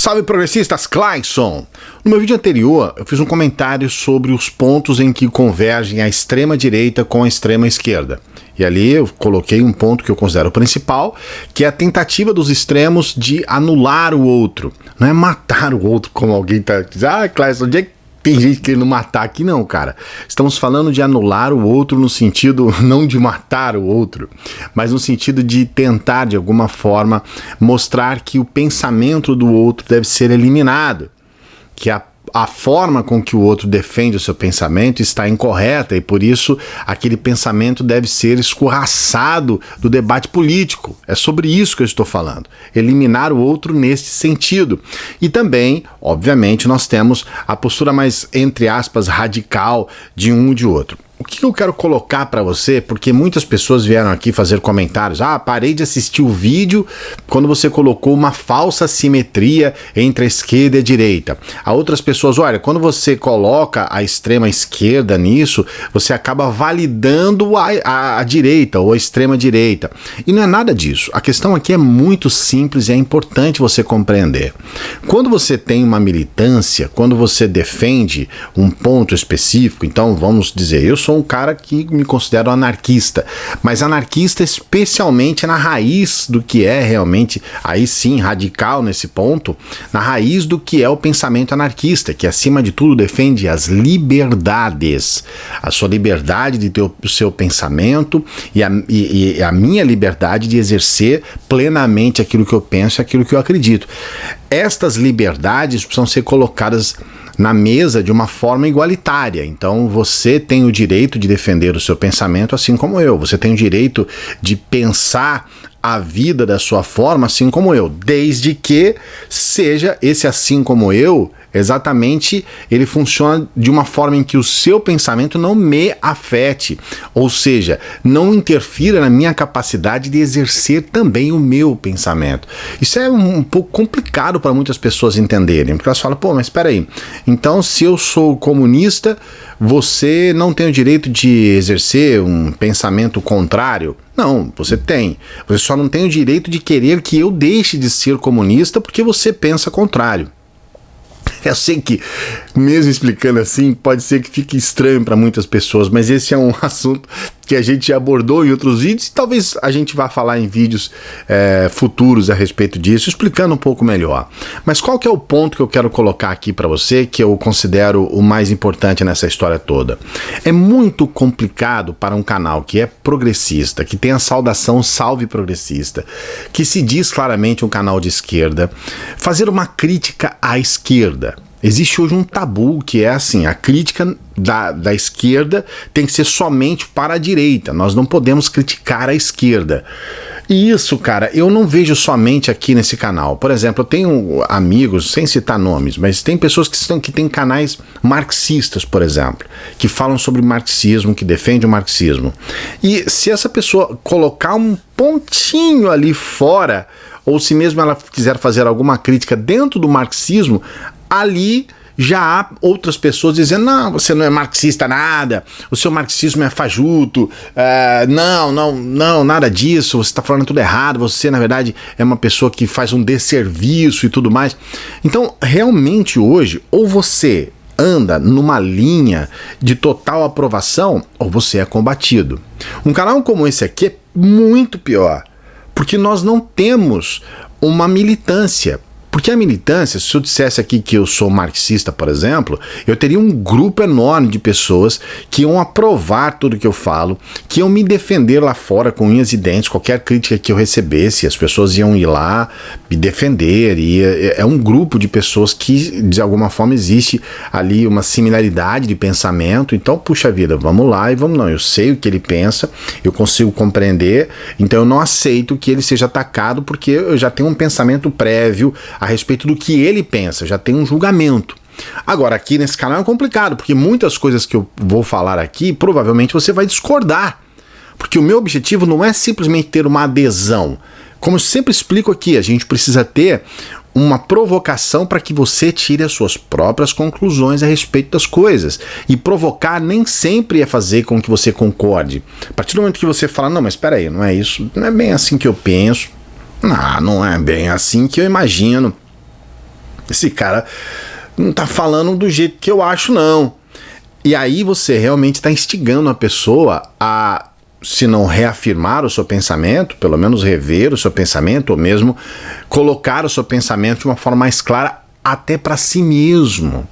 Salve progressistas, Clayson! No meu vídeo anterior, eu fiz um comentário sobre os pontos em que convergem a extrema-direita com a extrema-esquerda. E ali eu coloquei um ponto que eu considero principal, que é a tentativa dos extremos de anular o outro. Não é matar o outro, como alguém está dizendo. Ah, Clayson, onde é que tem gente querendo matar aqui? Não, cara. Estamos falando de anular o outro no sentido não de matar o outro, mas no sentido de tentar, de alguma forma, mostrar que o pensamento do outro deve ser eliminado, que a forma com que o outro defende o seu pensamento está incorreta e, por isso, aquele pensamento deve ser escorraçado do debate político. É sobre isso que eu estou falando. Eliminar o outro nesse sentido. E também, obviamente, nós temos a postura mais, entre aspas, radical de um e de outro. O que eu quero colocar para você, porque muitas pessoas vieram aqui fazer comentários. Ah, parei de assistir o vídeo quando você colocou uma falsa simetria entre a esquerda e a direita. Há outras pessoas, olha, quando você coloca a extrema esquerda nisso, você acaba validando a direita ou a extrema direita. E não é nada disso. A questão aqui é muito simples e é importante você compreender. Quando você tem uma militância, quando você defende um ponto específico, então vamos dizer, eu sou um cara que me considero anarquista, mas anarquista especialmente na raiz do que é realmente, aí sim, radical nesse ponto, na raiz do que é o pensamento anarquista, que acima de tudo defende as liberdades, a sua liberdade de ter o seu pensamento e a minha liberdade de exercer plenamente aquilo que eu penso e aquilo que eu acredito. Estas liberdades precisam ser colocadas na mesa de uma forma igualitária. Então você tem o direito de defender o seu pensamento assim como eu. Você tem o direito de pensar a vida da sua forma assim como eu, desde que seja esse assim como eu, exatamente, ele funciona de uma forma em que o seu pensamento não me afete, ou seja, não interfira na minha capacidade de exercer também o meu pensamento. Isso é um pouco complicado para muitas pessoas entenderem, porque elas falam, pô, mas espera aí, então se eu sou comunista, você não tem o direito de exercer um pensamento contrário? Não, você tem. Você só não tem o direito de querer que eu deixe de ser comunista porque você pensa contrário. Eu sei que, mesmo explicando assim, pode ser que fique estranho para muitas pessoas, mas esse é um assunto que a gente já abordou em outros vídeos e talvez a gente vá falar em vídeos futuros a respeito disso, explicando um pouco melhor. Mas qual que é o ponto que eu quero colocar aqui para você, que eu considero o mais importante nessa história toda? É muito complicado para um canal que é progressista, que tem a saudação Salve Progressista, que se diz claramente um canal de esquerda, fazer uma crítica à esquerda. Existe hoje um tabu que é assim, a crítica da esquerda tem que ser somente para a direita, nós não podemos criticar a esquerda. E isso, cara, eu não vejo somente aqui nesse canal. Por exemplo, eu tenho amigos, sem citar nomes, mas tem pessoas que têm canais marxistas, por exemplo, que falam sobre marxismo, que defendem o marxismo. E se essa pessoa colocar um pontinho ali fora, ou se mesmo ela quiser fazer alguma crítica dentro do marxismo, ali já há outras pessoas dizendo, não, você não é marxista nada, o seu marxismo é fajuto, não, nada disso, você está falando tudo errado, você na verdade é uma pessoa que faz um desserviço e tudo mais. Então realmente hoje, ou você anda numa linha de total aprovação, ou você é combatido. Um canal como esse aqui é muito pior, porque nós não temos uma militância. Porque a militância, se eu dissesse aqui que eu sou marxista, por exemplo, eu teria um grupo enorme de pessoas que iam aprovar tudo que eu falo, que iam me defender lá fora com unhas e dentes, qualquer crítica que eu recebesse, as pessoas iam ir lá me defender, e é um grupo de pessoas que, de alguma forma, existe ali uma similaridade de pensamento, então, puxa vida, vamos lá e vamos não, eu sei o que ele pensa, eu consigo compreender, então eu não aceito que ele seja atacado, porque eu já tenho um pensamento prévio a respeito do que ele pensa, já tem um julgamento. Agora, aqui nesse canal é complicado, porque muitas coisas que eu vou falar aqui, provavelmente você vai discordar, porque o meu objetivo não é simplesmente ter uma adesão. Como eu sempre explico aqui, a gente precisa ter uma provocação para que você tire as suas próprias conclusões a respeito das coisas. E provocar nem sempre é fazer com que você concorde. A partir do momento que você fala, não, mas espera aí, não é isso, não é bem assim que eu penso, não é bem assim que eu imagino. esse cara não tá falando do jeito que eu acho, não. E aí você realmente está instigando a pessoa a, se não reafirmar o seu pensamento, pelo menos rever o seu pensamento, ou mesmo colocar o seu pensamento de uma forma mais clara até para si mesmo.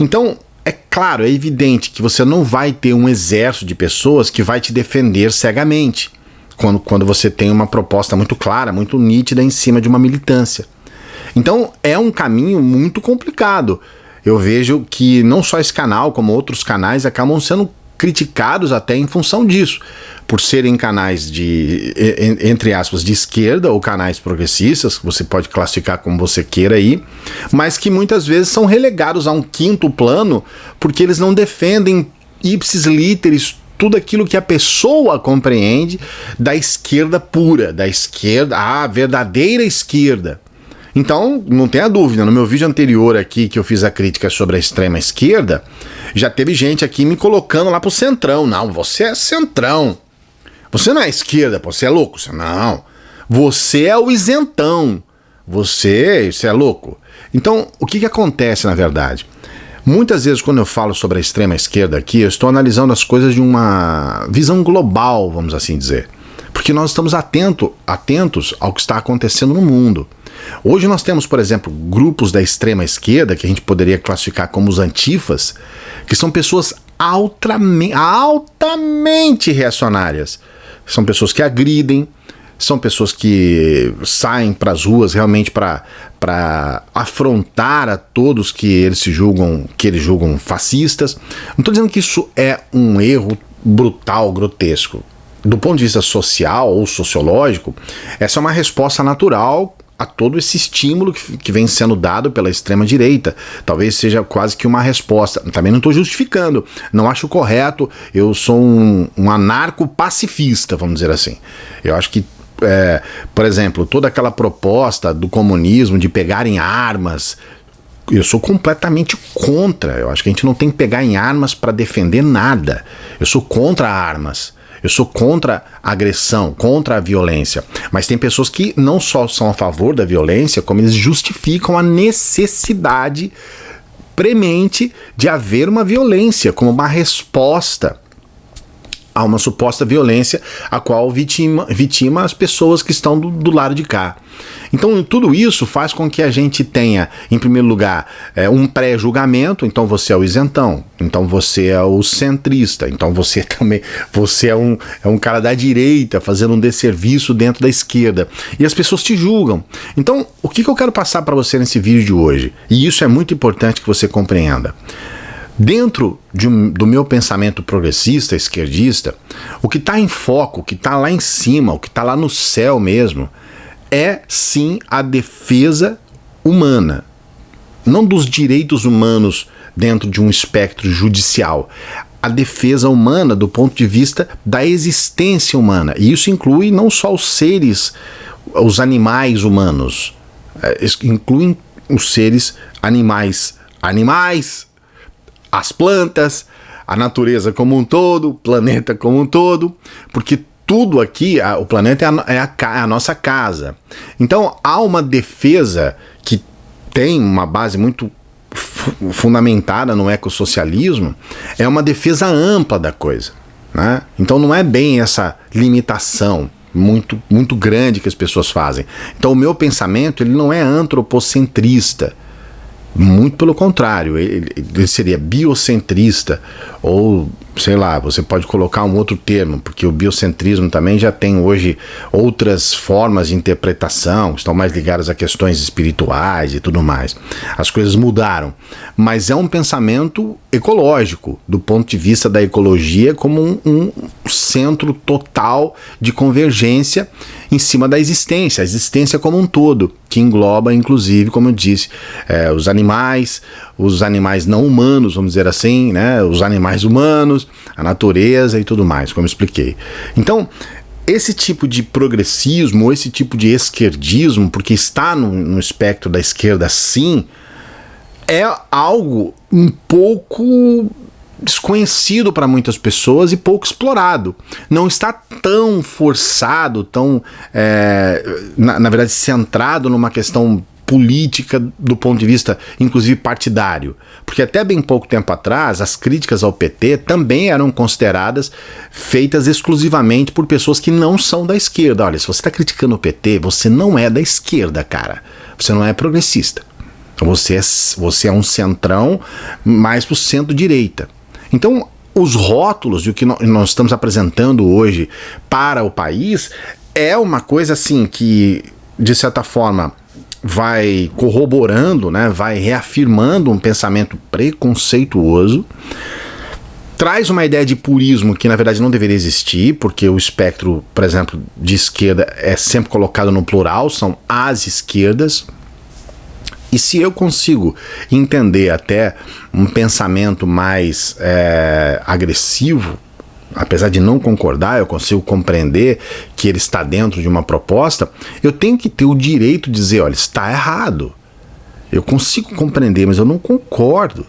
Então, é claro, é evidente que você não vai ter um exército de pessoas que vai te defender cegamente, quando você tem uma proposta muito clara, muito nítida em cima de uma militância. Então, é um caminho muito complicado. Eu vejo que não só esse canal, como outros canais, acabam sendo criticados até em função disso, por serem canais de, entre aspas, de esquerda, ou canais progressistas, que você pode classificar como você queira aí, mas que muitas vezes são relegados a um quinto plano, porque eles não defendem ipsis literis tudo aquilo que a pessoa compreende da esquerda pura, da esquerda, a verdadeira esquerda. Então, não tenha dúvida, no meu vídeo anterior aqui, que eu fiz a crítica sobre a extrema esquerda, já teve gente aqui me colocando lá pro centrão. Não, você é centrão. Você não é esquerda, você é louco. Não, você é o isentão. Você é louco. Então, o que acontece na verdade? Muitas vezes quando eu falo sobre a extrema esquerda aqui, eu estou analisando as coisas de uma visão global, vamos assim dizer. Porque nós estamos atentos ao que está acontecendo no mundo. Hoje nós temos, por exemplo, grupos da extrema esquerda, que a gente poderia classificar como os antifas, que são pessoas altamente reacionárias. São pessoas que agridem, são pessoas que saem para as ruas realmente para afrontar a todos que eles julgam fascistas. Não estou dizendo que isso é um erro brutal, grotesco. Do ponto de vista social ou sociológico, essa é uma resposta natural a todo esse estímulo que vem sendo dado pela extrema-direita. Talvez seja quase que uma resposta. Também não estou justificando, não acho correto. Eu sou um anarco-pacifista, vamos dizer assim. Eu acho que, por exemplo, toda aquela proposta do comunismo de pegar em armas, eu sou completamente contra. Eu acho que a gente não tem que pegar em armas para defender nada. Eu sou contra armas. Eu sou contra a agressão, contra a violência. Mas tem pessoas que não só são a favor da violência, como eles justificam a necessidade premente de haver uma violência como uma resposta a uma suposta violência a qual vitima as pessoas que estão do lado de cá. Então tudo isso faz com que a gente tenha, em primeiro lugar, um pré-julgamento. Então você é o isentão, então você é o centrista, então você é um cara da direita fazendo um desserviço dentro da esquerda, e as pessoas te julgam. Então o que eu quero passar para você nesse vídeo de hoje, e isso é muito importante que você compreenda. Dentro do meu pensamento progressista, esquerdista, o que está em foco, o que está lá em cima, o que está lá no céu mesmo, é sim a defesa humana. Não dos direitos humanos dentro de um espectro judicial. A defesa humana do ponto de vista da existência humana. E isso inclui não só os seres, os animais humanos, incluem os seres animais, as plantas, a natureza como um todo, o planeta como um todo, porque tudo aqui, o planeta é a nossa casa. Então há uma defesa que tem uma base muito fundamentada no ecossocialismo, é uma defesa ampla da coisa, né? Então não é bem essa limitação muito grande que as pessoas fazem. Então o meu pensamento ele não é antropocentrista. Muito pelo contrário, ele seria biocentrista, ou sei lá, você pode colocar um outro termo, porque o biocentrismo também já tem hoje outras formas de interpretação, estão mais ligadas a questões espirituais e tudo mais. As coisas mudaram, mas é um pensamento ecológico, do ponto de vista da ecologia como um centro total de convergência em cima da existência, a existência como um todo, que engloba inclusive, como eu disse, os animais não humanos, vamos dizer assim, né? Os animais humanos, a natureza e tudo mais, como eu expliquei. Então, esse tipo de progressismo, esse tipo de esquerdismo, porque está no espectro da esquerda sim, é algo um pouco desconhecido para muitas pessoas e pouco explorado. Não está tão forçado, tão, na verdade, centrado numa questão política do ponto de vista, inclusive, partidário. Porque até bem pouco tempo atrás, as críticas ao PT também eram consideradas feitas exclusivamente por pessoas que não são da esquerda. Olha, se você está criticando o PT, você não é da esquerda, cara. Você não é progressista. Você é um centrão mais para o centro-direita. Então, os rótulos de o que nós estamos apresentando hoje para o país é uma coisa assim que, de certa forma, vai corroborando, né, vai reafirmando um pensamento preconceituoso, traz uma ideia de purismo que na verdade não deveria existir, porque o espectro, por exemplo, de esquerda é sempre colocado no plural, são as esquerdas. E se eu consigo entender até um pensamento mais agressivo, apesar de não concordar, eu consigo compreender que ele está dentro de uma proposta, eu tenho que ter o direito de dizer, olha, está errado. Eu consigo compreender, mas eu não concordo.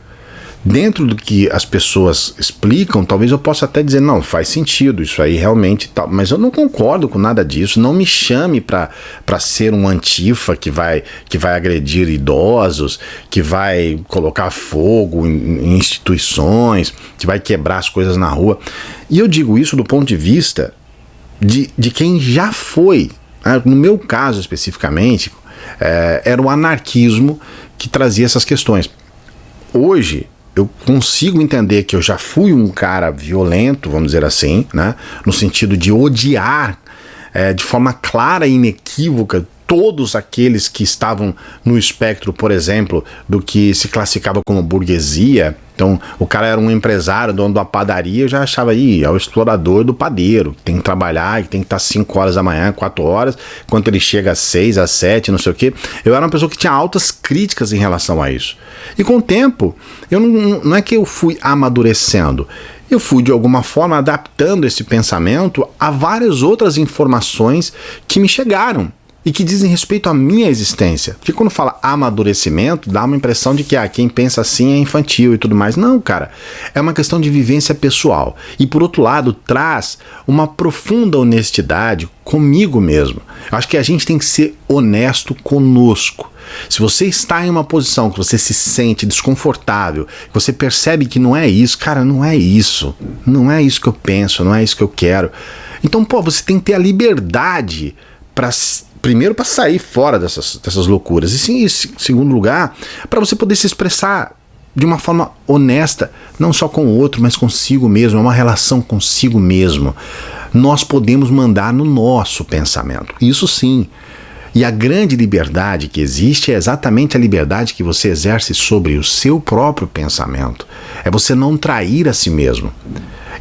Dentro do que as pessoas explicam, talvez eu possa até dizer, não, faz sentido, isso aí realmente tal, mas eu não concordo com nada disso. Não me chame para ser um antifa que vai agredir idosos, que vai colocar fogo em instituições, que vai quebrar as coisas na rua. E eu digo isso do ponto de vista de quem já foi, né? No meu caso especificamente, era o anarquismo que trazia essas questões. Hoje, eu consigo entender que eu já fui um cara violento, vamos dizer assim, né? No sentido de odiar de forma clara e inequívoca todos aqueles que estavam no espectro, por exemplo, do que se classificava como burguesia. Então, o cara era um empresário, dono de uma padaria, eu já achava, é o explorador do padeiro, que tem que trabalhar, que tem que estar 5 horas da manhã, 4 horas, enquanto ele chega às 6, às 7, não sei o quê. Eu era uma pessoa que tinha altas críticas em relação a isso. E com o tempo, eu não é que eu fui amadurecendo, eu fui de alguma forma adaptando esse pensamento a várias outras informações que me chegaram e que dizem respeito à minha existência. Porque quando fala amadurecimento, dá uma impressão de que quem pensa assim é infantil e tudo mais. Não, cara, é uma questão de vivência pessoal. E por outro lado, traz uma profunda honestidade comigo mesmo. Eu acho que a gente tem que ser honesto conosco. Se você está em uma posição que você se sente desconfortável, que você percebe que não é isso, cara, não é isso. Não é isso que eu penso, não é isso que eu quero. Então, você tem que ter a liberdade primeiro para sair fora dessas loucuras, e sim, em segundo lugar, para você poder se expressar de uma forma honesta, não só com o outro, mas consigo mesmo, é uma relação consigo mesmo. Nós podemos mandar no nosso pensamento, isso sim. E a grande liberdade que existe é exatamente a liberdade que você exerce sobre o seu próprio pensamento. É você não trair a si mesmo.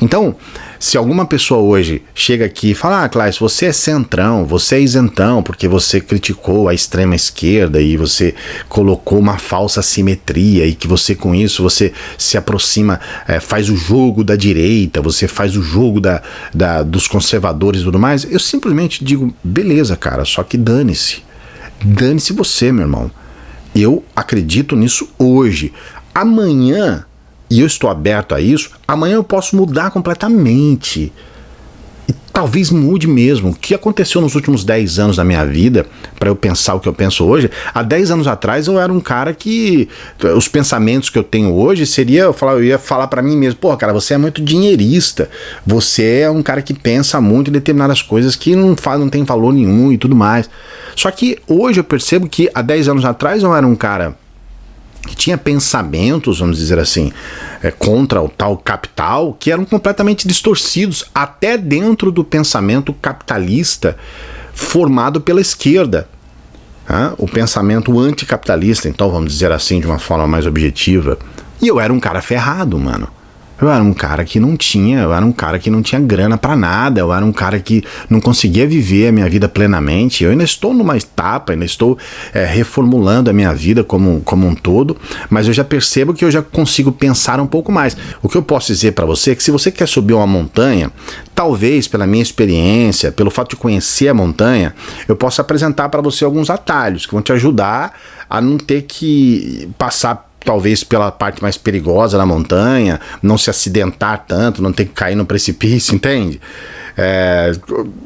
Então, se alguma pessoa hoje chega aqui e fala, Claes, você é centrão, você é isentão, porque você criticou a extrema esquerda e você colocou uma falsa simetria e que você com isso, você se aproxima, faz o jogo da direita, você faz o jogo dos conservadores e tudo mais, eu simplesmente digo, beleza, cara, só que dane-se. Dane-se você, meu irmão. Eu acredito nisso hoje. Amanhã, e eu estou aberto a isso, amanhã eu posso mudar completamente. E talvez mude mesmo. O que aconteceu nos últimos 10 anos da minha vida, para eu pensar o que eu penso hoje, há 10 anos atrás eu era um cara que, os pensamentos que eu tenho hoje eu ia falar para mim mesmo, cara, você é muito dinheirista, você é um cara que pensa muito em determinadas coisas que não tem valor nenhum e tudo mais. Só que hoje eu percebo que há 10 anos atrás eu era um cara que tinha pensamentos, vamos dizer assim, contra o tal capital, que eram completamente distorcidos, até dentro do pensamento capitalista formado pela esquerda. O pensamento anticapitalista, então, vamos dizer assim, de uma forma mais objetiva. E eu era um cara ferrado, mano. Eu era um cara que não tinha grana pra nada, eu era um cara que não conseguia viver a minha vida plenamente. Eu ainda estou numa etapa, ainda estou reformulando a minha vida como um todo, mas eu já percebo que eu já consigo pensar um pouco mais. O que eu posso dizer pra você é que se você quer subir uma montanha, talvez pela minha experiência, pelo fato de conhecer a montanha, eu possa apresentar pra você alguns atalhos que vão te ajudar a não ter que passar talvez pela parte mais perigosa da montanha, não se acidentar tanto, não ter que cair no precipício, entende?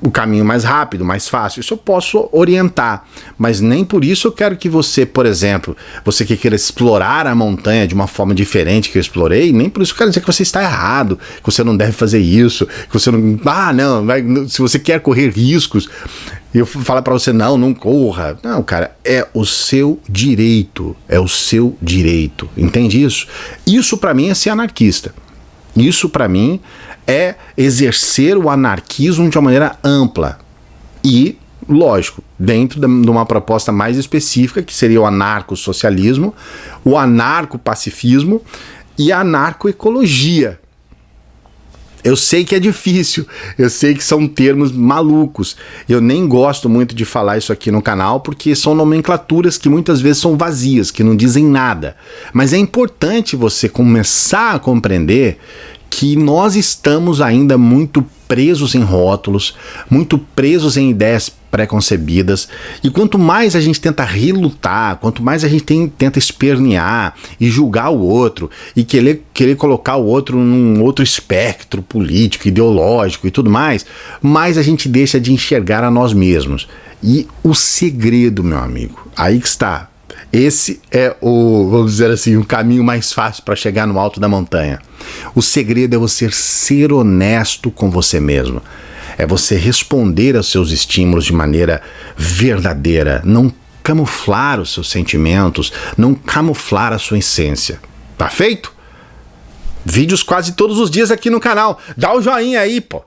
O caminho mais rápido, mais fácil, isso eu posso orientar, mas nem por isso eu quero que você, por exemplo, você que queira explorar a montanha de uma forma diferente que eu explorei, nem por isso eu quero dizer que você está errado, que você não deve fazer isso, que você não... se você quer correr riscos, eu falo pra você, não corra. Não, cara, é o seu direito, entende isso? Isso pra mim é ser anarquista. Isso pra mim é exercer o anarquismo de uma maneira ampla e, lógico, dentro de uma proposta mais específica, que seria o anarcossocialismo, o anarcopacifismo e a anarcoecologia. Eu sei que é difícil, eu sei que são termos malucos, eu nem gosto muito de falar isso aqui no canal porque são nomenclaturas que muitas vezes são vazias, que não dizem nada, mas é importante você começar a compreender que nós estamos ainda muito presos em rótulos, muito presos em ideias preconcebidas, e quanto mais a gente tenta relutar, quanto mais a gente tenta espernear e julgar o outro e querer colocar o outro num outro espectro político, ideológico e tudo mais a gente deixa de enxergar a nós mesmos. E o segredo, meu amigo, aí que está. Esse é vamos dizer assim, o caminho mais fácil para chegar no alto da montanha. O segredo é você ser honesto com você mesmo. É você responder aos seus estímulos de maneira verdadeira, não camuflar os seus sentimentos, não camuflar a sua essência. Tá feito? Vídeos quase todos os dias aqui no canal. Dá o joinha aí, pô.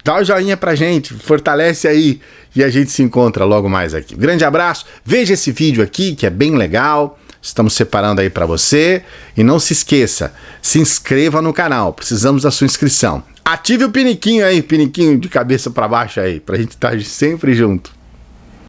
Dá o joinha pra gente, fortalece aí e a gente se encontra logo mais aqui. Grande abraço, veja esse vídeo aqui que é bem legal, estamos separando aí pra você e não se esqueça, se inscreva no canal, precisamos da sua inscrição. Ative o piniquinho aí, piniquinho de cabeça pra baixo aí, pra gente estar sempre junto.